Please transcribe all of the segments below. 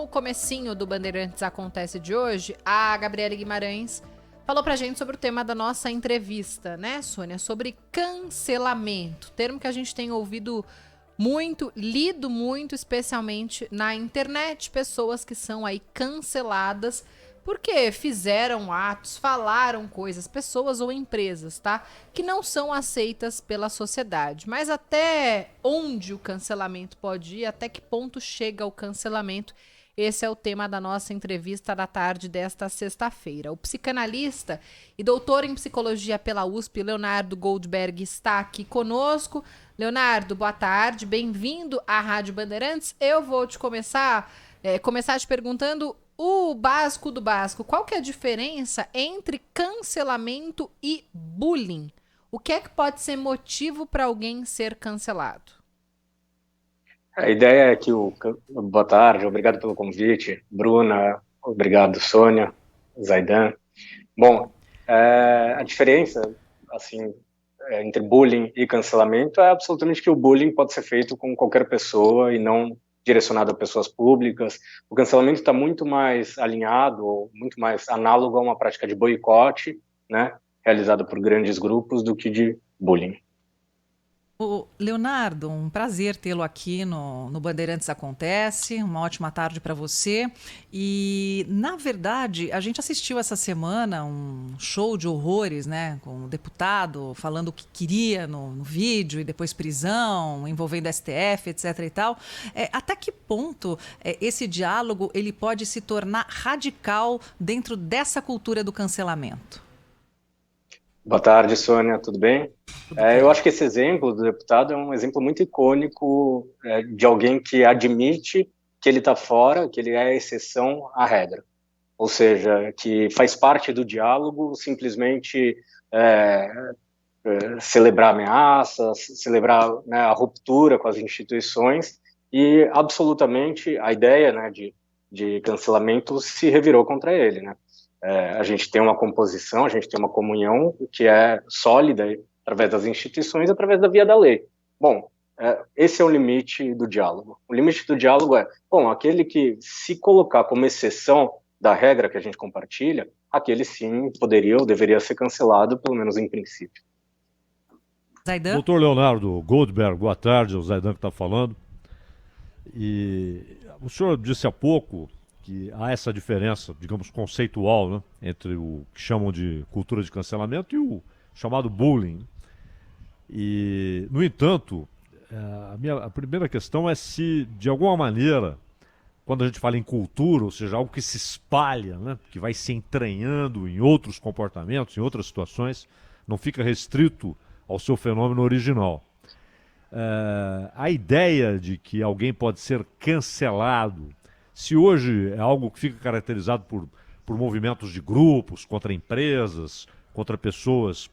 no comecinho do Bandeirantes Acontece de hoje, a Gabriela Guimarães falou pra gente sobre o tema da nossa entrevista, né, Sônia? Sobre cancelamento, termo que a gente tem ouvido muito, lido muito, especialmente na internet, pessoas que são aí canceladas porque fizeram atos, falaram coisas, pessoas ou empresas, tá? Que não são aceitas pela sociedade. Mas até onde o cancelamento pode ir, até que ponto chega o cancelamento? Esse é o tema da nossa entrevista da tarde desta sexta-feira. O psicanalista e doutor em psicologia pela USP, Leonardo Goldberg, está aqui conosco. Leonardo, boa tarde, bem-vindo à Rádio Bandeirantes. Eu vou te começar te perguntando o básico do básico. Qual que é a diferença entre cancelamento e bullying? O que é que pode ser motivo para alguém ser cancelado? A ideia é que Boa tarde, obrigado pelo convite. Bruna, obrigado, Sônia, Zaidan. Bom, a diferença, assim, entre bullying e cancelamento é absolutamente que o bullying pode ser feito com qualquer pessoa e não direcionado a pessoas públicas. O cancelamento está muito mais alinhado, ou muito mais análogo a uma prática de boicote, né, realizada por grandes grupos, do que de bullying. Ô, Leonardo, um prazer tê-lo aqui no Bandeirantes Acontece. Uma ótima tarde para você. E, na verdade, a gente assistiu essa semana um show de horrores, né? Com o deputado falando o que queria no vídeo e depois prisão, envolvendo STF, etc. e tal. Até que ponto esse diálogo ele pode se tornar radical dentro dessa cultura do cancelamento? Boa tarde, Sônia, tudo bem? Tudo bem? Eu acho que esse exemplo do deputado é um exemplo muito icônico de alguém que admite que ele está fora, que ele é a exceção à regra. Ou seja, que faz parte do diálogo simplesmente celebrar ameaças, celebrar, né, a ruptura com as instituições, e absolutamente a ideia, né, de cancelamento se revirou contra ele, né? A gente tem uma composição, a gente tem uma comunhão que é sólida através das instituições, através da via da lei. Bom, esse é o limite do diálogo. O limite do diálogo bom, aquele que se colocar como exceção da regra que a gente compartilha, aquele sim poderia ou deveria ser cancelado, pelo menos em princípio. Zaidan? Doutor Leonardo Goldberg, boa tarde, é o Zaidan que está falando. E o senhor disse há pouco que há essa diferença, digamos, conceitual, né, entre o que chamam de cultura de cancelamento e o chamado bullying. E, no entanto, a primeira questão é se, de alguma maneira, quando a gente fala em cultura, ou seja, algo que se espalha, né, que vai se entranhando em outros comportamentos, em outras situações, não fica restrito ao seu fenômeno original. A ideia de que alguém pode ser cancelado, se hoje é algo que fica caracterizado por movimentos de grupos, contra empresas, contra pessoas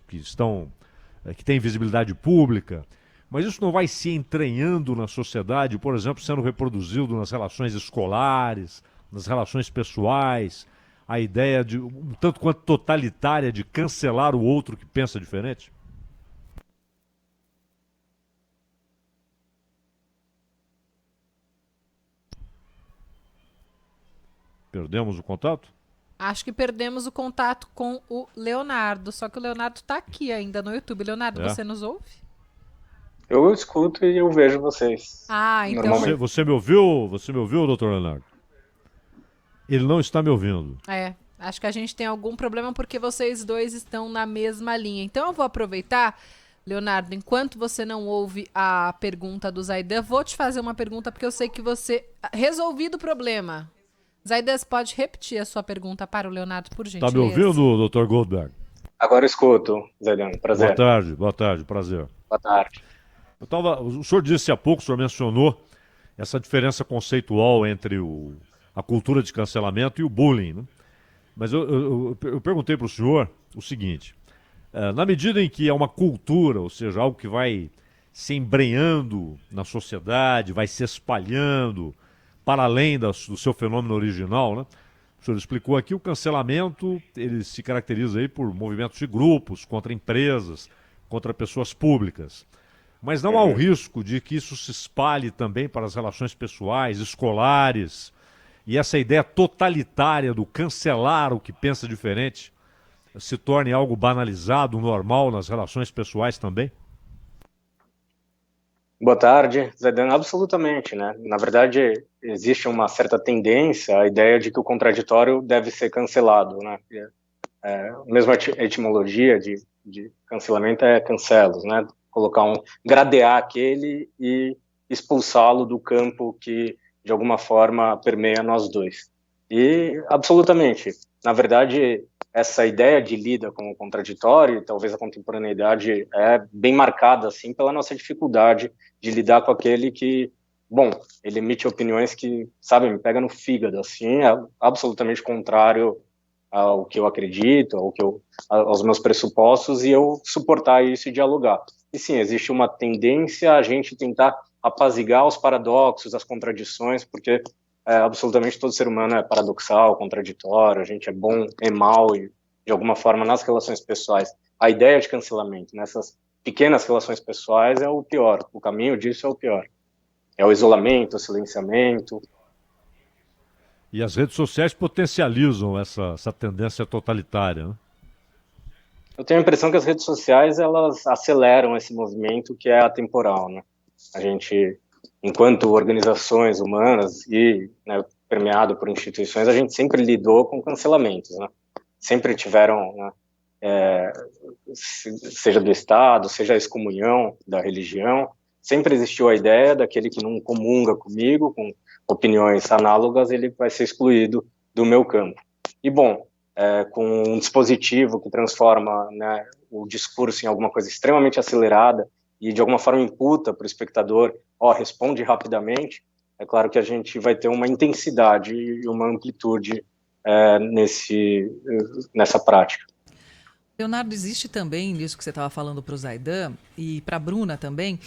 que têm visibilidade pública, mas isso não vai se entranhando na sociedade, por exemplo, sendo reproduzido nas relações escolares, nas relações pessoais, a ideia de um tanto quanto totalitária de cancelar o outro que pensa diferente? Perdemos o contato? Acho que perdemos o contato com o Leonardo, só que o Leonardo está aqui ainda no YouTube. Leonardo, você nos ouve? Eu escuto e eu vejo vocês. Ah, então... Normalmente. Você me ouviu? Você me ouviu, doutor Leonardo? Ele não está me ouvindo. Acho que a gente tem algum problema porque vocês dois estão na mesma linha. Então eu vou aproveitar, Leonardo, enquanto você não ouve a pergunta do Zaidan, vou te fazer uma pergunta porque eu sei que você... Resolvido o problema. Zaidan, você pode repetir a sua pergunta para o Leonardo, por gentileza? Está me ouvindo, doutor Goldberg? Agora escuto, Zaidan, prazer. Boa tarde, prazer. Boa tarde. O senhor disse há pouco, o senhor mencionou essa diferença conceitual entre a cultura de cancelamento e o bullying, né? Mas eu perguntei para o senhor o seguinte, na medida em que é uma cultura, ou seja, algo que vai se embrenhando na sociedade, vai se espalhando para além do seu fenômeno original, né? O senhor explicou aqui, o cancelamento ele se caracteriza aí por movimentos de grupos, contra empresas, contra pessoas públicas. Mas não há o risco de que isso se espalhe também para as relações pessoais, escolares, e essa ideia totalitária do cancelar o que pensa diferente se torne algo banalizado, normal nas relações pessoais também? Boa tarde, Zaidan. Absolutamente, né? Na verdade, existe uma certa tendência à ideia de que o contraditório deve ser cancelado, né? A mesma etimologia de cancelamento é cancelos, né? Gradear aquele e expulsá-lo do campo que, de alguma forma, permeia nós dois. E, absolutamente, na verdade, essa ideia de lida com o contraditório, talvez a contemporaneidade é bem marcada, assim, pela nossa dificuldade de lidar com aquele que, bom, ele emite opiniões que, sabe, me pega no fígado, assim, é absolutamente contrário ao que eu acredito, aos meus pressupostos, e eu suportar isso e dialogar. E sim, existe uma tendência a gente tentar apaziguar os paradoxos, as contradições, porque absolutamente todo ser humano é paradoxal, contraditório, a gente é bom, é mal, e de alguma forma nas relações pessoais. A ideia de cancelamento nessas pequenas relações pessoais é o pior, o caminho disso é o pior. É o isolamento, o silenciamento. E as redes sociais potencializam essa tendência totalitária, né? Eu tenho a impressão que as redes sociais, elas aceleram esse movimento que é atemporal, né? A gente, enquanto organizações humanas e, né, permeado por instituições, a gente sempre lidou com cancelamentos, né? Sempre tiveram, né, seja do Estado, seja a excomunhão da religião, sempre existiu a ideia daquele que não comunga comigo, com opiniões análogas, ele vai ser excluído do meu campo. E, bom, com um dispositivo que transforma, né, o discurso em alguma coisa extremamente acelerada e, de alguma forma, imputa para o espectador, responde rapidamente, é claro que a gente vai ter uma intensidade e uma amplitude nessa prática. Leonardo, existe também, nisso que você estava falando para o Zaidan e para a Bruna também,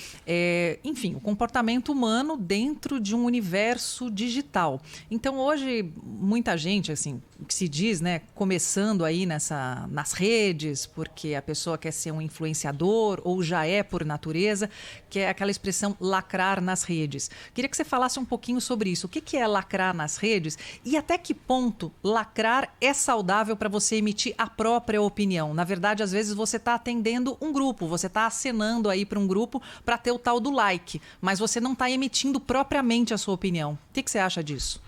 enfim, o comportamento humano dentro de um universo digital. Então, hoje, muita gente, assim, o que se diz, né, começando aí nas redes, porque a pessoa quer ser um influenciador ou já é por natureza, que é aquela expressão lacrar nas redes. Queria que você falasse um pouquinho sobre isso. O que é lacrar nas redes e até que ponto lacrar é saudável para você emitir a própria opinião? Na verdade, às vezes você está atendendo um grupo, você está acenando aí para um grupo para ter o tal do like, mas você não está emitindo propriamente a sua opinião. O que você acha disso?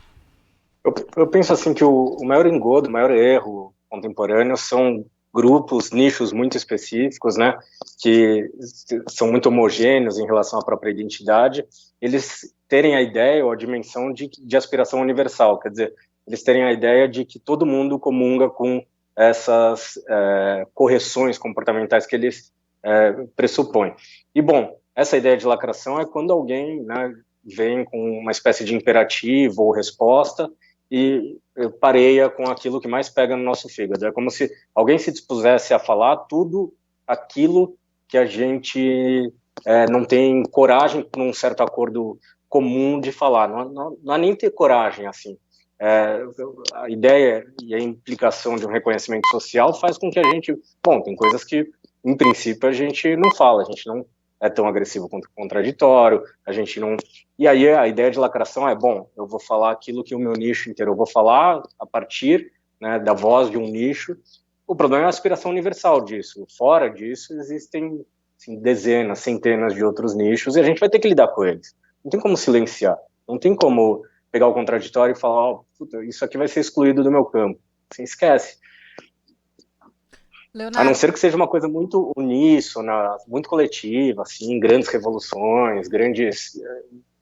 Eu penso assim que o maior engodo, o maior erro contemporâneo são grupos, nichos muito específicos, né, que são muito homogêneos em relação à própria identidade, eles terem a ideia ou a dimensão de aspiração universal, quer dizer, eles terem a ideia de que todo mundo comunga com essas correções comportamentais que eles pressupõem. E, bom, essa ideia de lacração é quando alguém, né, vem com uma espécie de imperativo ou resposta e pareia com aquilo que mais pega no nosso fígado. É como se alguém se dispusesse a falar tudo aquilo que a gente não tem coragem, por um certo acordo comum, de falar. Não há nem ter coragem, assim. A ideia e a implicação de um reconhecimento social faz com que a gente... Bom, tem coisas que, em princípio, a gente não fala, a gente não é tão agressivo quanto contraditório, a gente não... E aí a ideia de lacração bom, eu vou falar aquilo que o meu nicho inteiro, eu vou falar a partir, né, da voz de um nicho. O problema é a aspiração universal disso. Fora disso, existem, assim, dezenas, centenas de outros nichos e a gente vai ter que lidar com eles. Não tem como silenciar, não tem como pegar o contraditório e falar, puta, isso aqui vai ser excluído do meu campo. Assim, esquece. Leonardo. A não ser que seja uma coisa muito uníssona, muito coletiva, assim, grandes revoluções, grandes,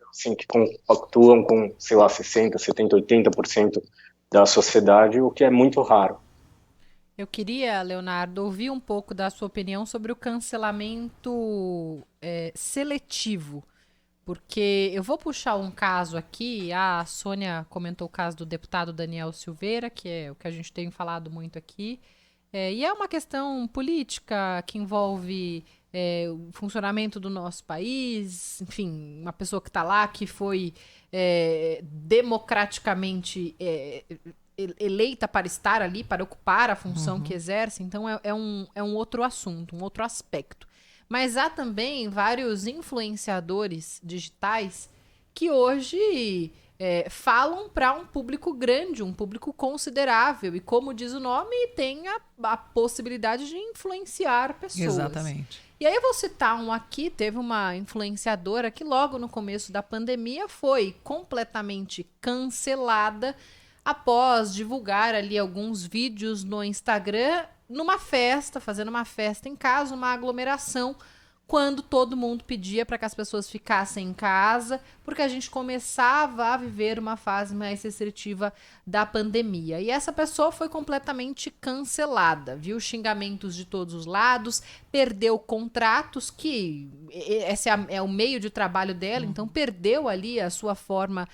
assim, que compactuam com, sei lá, 60%, 70%, 80% da sociedade, o que é muito raro. Eu queria, Leonardo, ouvir um pouco da sua opinião sobre o cancelamento seletivo. Porque eu vou puxar um caso aqui, a Sônia comentou o caso do deputado Daniel Silveira, que é o que a gente tem falado muito aqui, e é uma questão política que envolve o funcionamento do nosso país, enfim, uma pessoa que está lá, que foi democraticamente eleita para estar ali, para ocupar a função que exerce, então é um outro assunto, um outro aspecto. Mas há também vários influenciadores digitais que hoje falam para um público grande, um público considerável. E como diz o nome, tem a possibilidade de influenciar pessoas. Exatamente. E aí eu vou citar um aqui, teve uma influenciadora que logo no começo da pandemia foi completamente cancelada após divulgar ali alguns vídeos no Instagram numa festa, fazendo uma festa em casa, uma aglomeração, quando todo mundo pedia para que as pessoas ficassem em casa, porque a gente começava a viver uma fase mais restritiva da pandemia. E essa pessoa foi completamente cancelada, viu xingamentos de todos os lados, perdeu contratos, que esse é o meio de trabalho dela, então perdeu ali a sua forma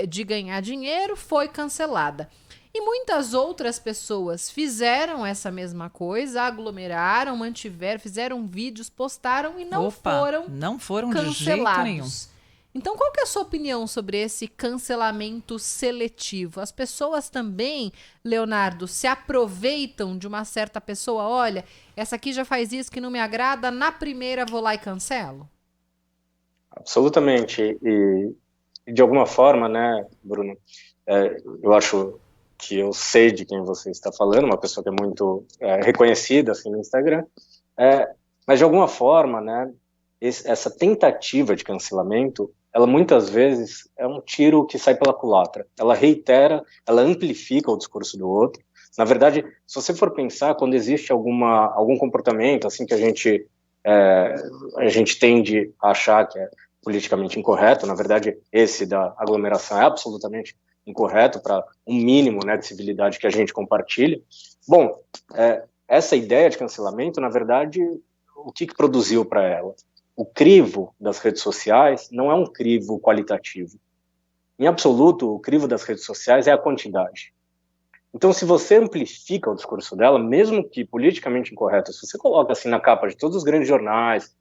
de ganhar dinheiro, foi cancelada. E muitas outras pessoas fizeram essa mesma coisa, aglomeraram, mantiveram, fizeram vídeos, postaram e não foram de jeito nenhum. cancelados. Então, qual que é a sua opinião sobre esse cancelamento seletivo? As pessoas também, Leonardo, se aproveitam de uma certa pessoa. Olha, essa aqui já faz isso que não me agrada, na primeira vou lá e cancelo? Absolutamente. E de alguma forma, né, Bruno, eu acho que eu sei de quem você está falando, uma pessoa que é muito reconhecida assim, no Instagram, mas de alguma forma, né, essa tentativa de cancelamento, ela muitas vezes é um tiro que sai pela culatra. Ela reitera, ela amplifica o discurso do outro. Na verdade, se você for pensar, quando existe algum comportamento assim que a gente tende a achar que é politicamente incorreto, na verdade, esse da aglomeração é absolutamente incorreto para um mínimo, né, de civilidade que a gente compartilha. Bom, essa ideia de cancelamento, na verdade, o que produziu para ela? O crivo das redes sociais não é um crivo qualitativo. Em absoluto, o crivo das redes sociais é a quantidade. Então, se você amplifica o discurso dela, mesmo que politicamente incorreto, se você coloca assim na capa de todos os grandes jornais,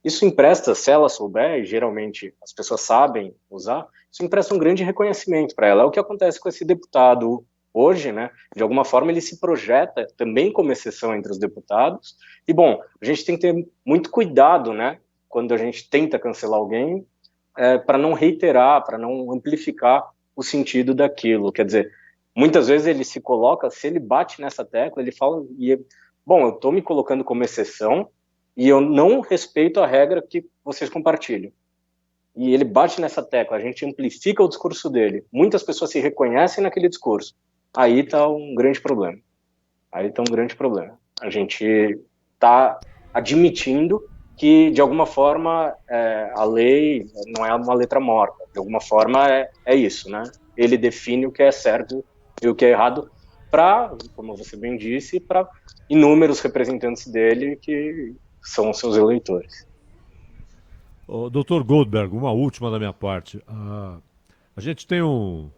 isso empresta, se ela souber, e geralmente as pessoas sabem usar, isso empresta um grande reconhecimento para ela. É o que acontece com esse deputado hoje, né? De alguma forma ele se projeta também como exceção entre os deputados. E, bom, a gente tem que ter muito cuidado, né? Quando a gente tenta cancelar alguém, para não reiterar, para não amplificar o sentido daquilo. Quer dizer, muitas vezes ele se coloca, se ele bate nessa tecla, ele fala, bom, eu estou me colocando como exceção, e eu não respeito a regra que vocês compartilham. E ele bate nessa tecla, a gente amplifica o discurso dele. Muitas pessoas se reconhecem naquele discurso. Aí está um grande problema. A gente está admitindo que, de alguma forma, a lei não é uma letra morta. De alguma forma, é isso, né? Ele define o que é certo e o que é errado para, como você bem disse, para inúmeros representantes dele que são seus eleitores. Dr. Goldberg, uma última da minha parte. A gente tem um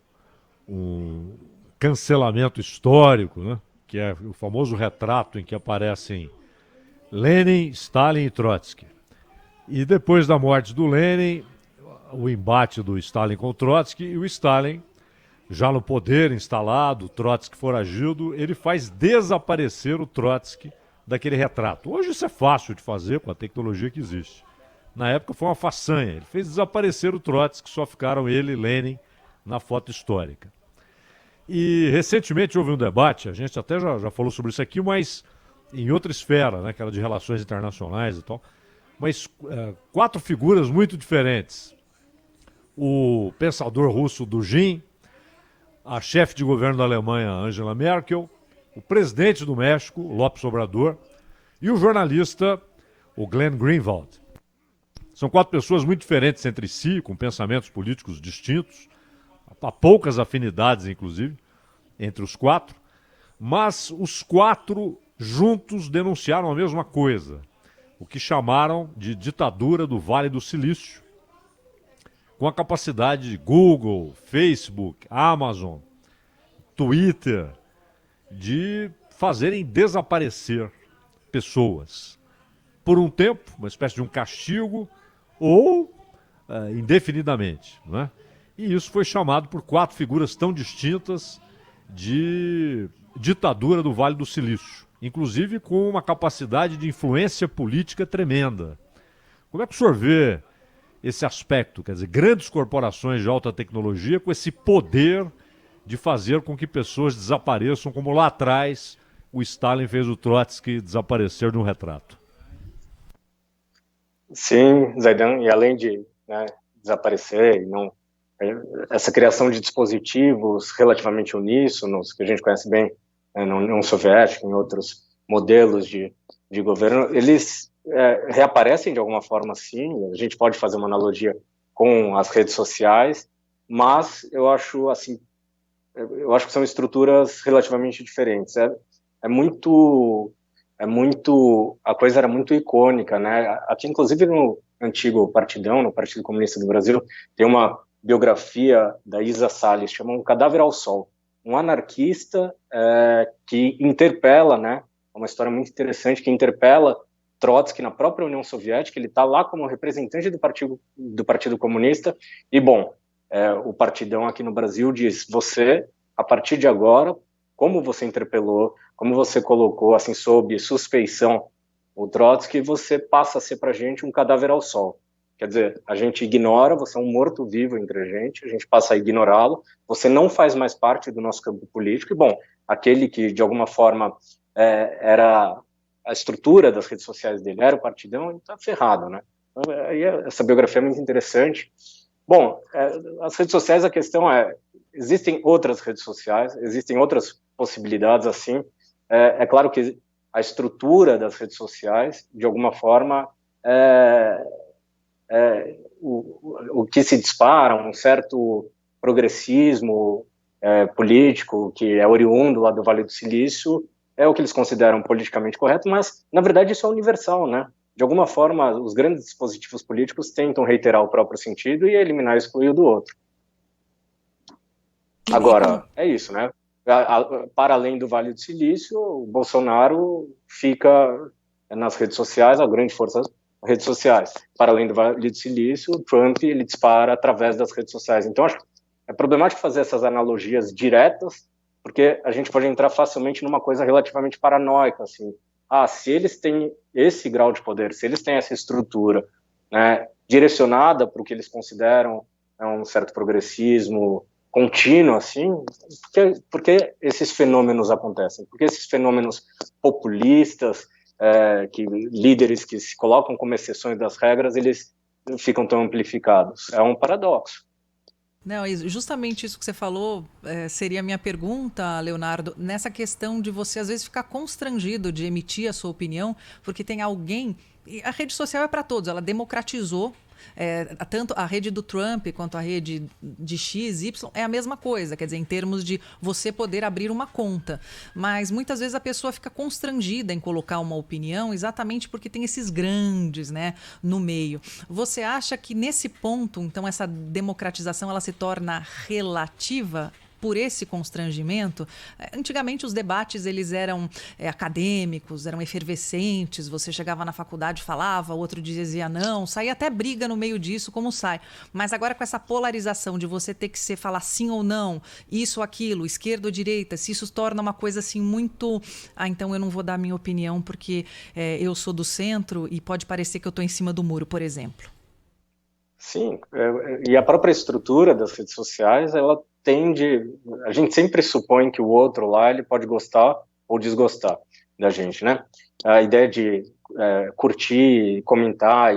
cancelamento histórico, né? Que é o famoso retrato em que aparecem Lenin, Stalin e Trotsky. E depois da morte do Lenin, o embate do Stalin com o Trotsky, e o Stalin, já no poder instalado, o Trotsky foragido, ele faz desaparecer o Trotsky daquele retrato. Hoje isso é fácil de fazer com a tecnologia que existe. Na época foi uma façanha. Ele fez desaparecer o Trotsky, só ficaram ele e Lenin na foto histórica. E recentemente houve um debate, a gente até já falou sobre isso aqui, mas em outra esfera, né, que era de relações internacionais e tal. Mas 4 figuras muito diferentes. O pensador russo Dugin, a chefe de governo da Alemanha, Angela Merkel, o presidente do México, López Obrador, e o jornalista, o Glenn Greenwald. São 4 pessoas muito diferentes entre si, com pensamentos políticos distintos, há poucas afinidades, inclusive, entre os 4, mas os 4 juntos denunciaram a mesma coisa, o que chamaram de ditadura do Vale do Silício, com a capacidade de Google, Facebook, Amazon, Twitter, de fazerem desaparecer pessoas por um tempo, uma espécie de um castigo, ou indefinidamente, né? E isso foi chamado por 4 figuras tão distintas de ditadura do Vale do Silício, inclusive com uma capacidade de influência política tremenda. Como é que o senhor vê esse aspecto, quer dizer, grandes corporações de alta tecnologia com esse poder de fazer com que pessoas desapareçam, como lá atrás o Stalin fez o Trotsky desaparecer de um retrato. Sim, Zaidan, e além de, né, desaparecer, e não, essa criação de dispositivos relativamente uníssonos, que a gente conhece bem, né, na União Soviética, em outros modelos de governo, eles reaparecem de alguma forma, sim. A gente pode fazer uma analogia com as redes sociais, mas eu acho que são estruturas relativamente diferentes. A coisa era muito icônica, né? Aqui, inclusive, no antigo Partidão, no Partido Comunista do Brasil, tem uma biografia da Isa Salles, chama Um Cadáver ao Sol. Um anarquista que interpela, né? Uma história muito interessante, que interpela Trotsky na própria União Soviética. Ele está lá como representante do Partido Comunista, e, bom, o Partidão aqui no Brasil diz: você, a partir de agora, como você interpelou, como você colocou, assim, sob suspeição o Trotsky, você passa a ser para a gente um cadáver ao sol. Quer dizer, a gente ignora, você é um morto-vivo entre a gente passa a ignorá-lo, você não faz mais parte do nosso campo político, e, bom, aquele que, de alguma forma, era a estrutura das redes sociais dele, era o Partidão, ele está ferrado, né? Então, essa biografia é muito interessante. Bom, as redes sociais, a questão existem outras redes sociais, existem outras possibilidades, assim. É claro que a estrutura das redes sociais, de alguma forma, o que se dispara, um certo progressismo político, que é oriundo lá do Vale do Silício, é o que eles consideram politicamente correto, mas, na verdade, isso é universal, né? De alguma forma, os grandes dispositivos políticos tentam reiterar o próprio sentido e eliminar e excluir o do outro. Agora, é isso, né? Para além do Vale do Silício, o Bolsonaro fica nas redes sociais, a grande força das redes sociais. Para além do Vale do Silício, o Trump, ele dispara através das redes sociais. Então, acho que é problemático fazer essas analogias diretas, porque a gente pode entrar facilmente numa coisa relativamente paranoica, assim. Se eles têm esse grau de poder, se eles têm essa estrutura, né, direcionada para o que eles consideram um certo progressismo contínuo, assim, porque esses fenômenos acontecem? Porque esses fenômenos populistas, líderes que se colocam como exceções das regras, eles ficam tão amplificados? É um paradoxo. Não, justamente isso que você falou seria a minha pergunta, Leonardo, nessa questão de você às vezes ficar constrangido de emitir a sua opinião, porque tem alguém. A rede social é para todos, ela democratizou. Tanto a rede do Trump quanto a rede de X, Y é a mesma coisa, quer dizer, em termos de você poder abrir uma conta. Mas muitas vezes a pessoa fica constrangida em colocar uma opinião exatamente porque tem esses grandes, né, no meio. Você acha que nesse ponto, então, essa democratização ela se torna relativa por esse constrangimento? Antigamente os debates eles eram acadêmicos, eram efervescentes, você chegava na faculdade, falava, outro dizia não, saía até briga no meio disso, como sai. Mas agora com essa polarização de você ter que falar sim ou não, isso ou aquilo, esquerda ou direita, se isso torna uma coisa assim muito... então eu não vou dar a minha opinião porque eu sou do centro e pode parecer que eu estou em cima do muro, por exemplo. Sim, e a própria estrutura das redes sociais, ela tende... A gente sempre supõe que o outro lá, ele pode gostar ou desgostar da gente, né? A ideia de curtir, comentar,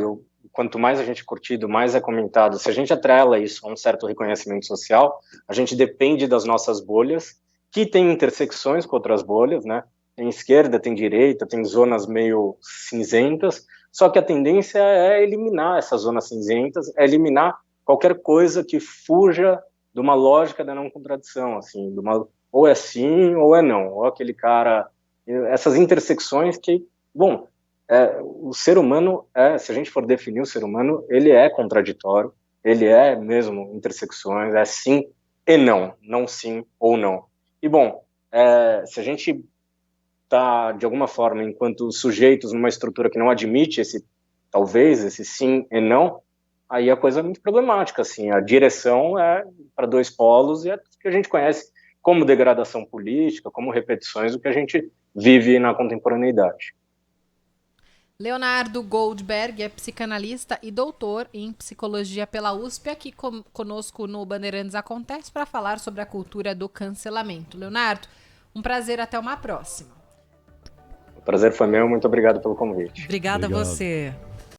quanto mais a gente curtido, mais é comentado. Se a gente atrela isso a um certo reconhecimento social, a gente depende das nossas bolhas, que tem intersecções com outras bolhas, né? Tem esquerda, tem direita, tem zonas meio cinzentas, só que a tendência é eliminar essas zonas cinzentas, é eliminar qualquer coisa que fuja de uma lógica da não contradição, assim, ou é sim ou é não, ou aquele cara, essas intersecções que, bom, o ser humano se a gente for definir o ser humano, ele é contraditório, ele é mesmo intersecções, é sim e não, não sim ou não. E, bom, se a gente está, de alguma forma, enquanto sujeitos numa estrutura que não admite talvez, esse sim e não, aí a coisa é muito problemática, assim, a direção é para dois polos e é o que a gente conhece como degradação política, como repetições do que a gente vive na contemporaneidade. Leonardo Goldberg é psicanalista e doutor em psicologia pela USP, aqui conosco no Bandeirantes Acontece para falar sobre a cultura do cancelamento. Leonardo, um prazer, até uma próxima. O prazer foi meu, muito obrigado pelo convite. Obrigada a Obrigado. você.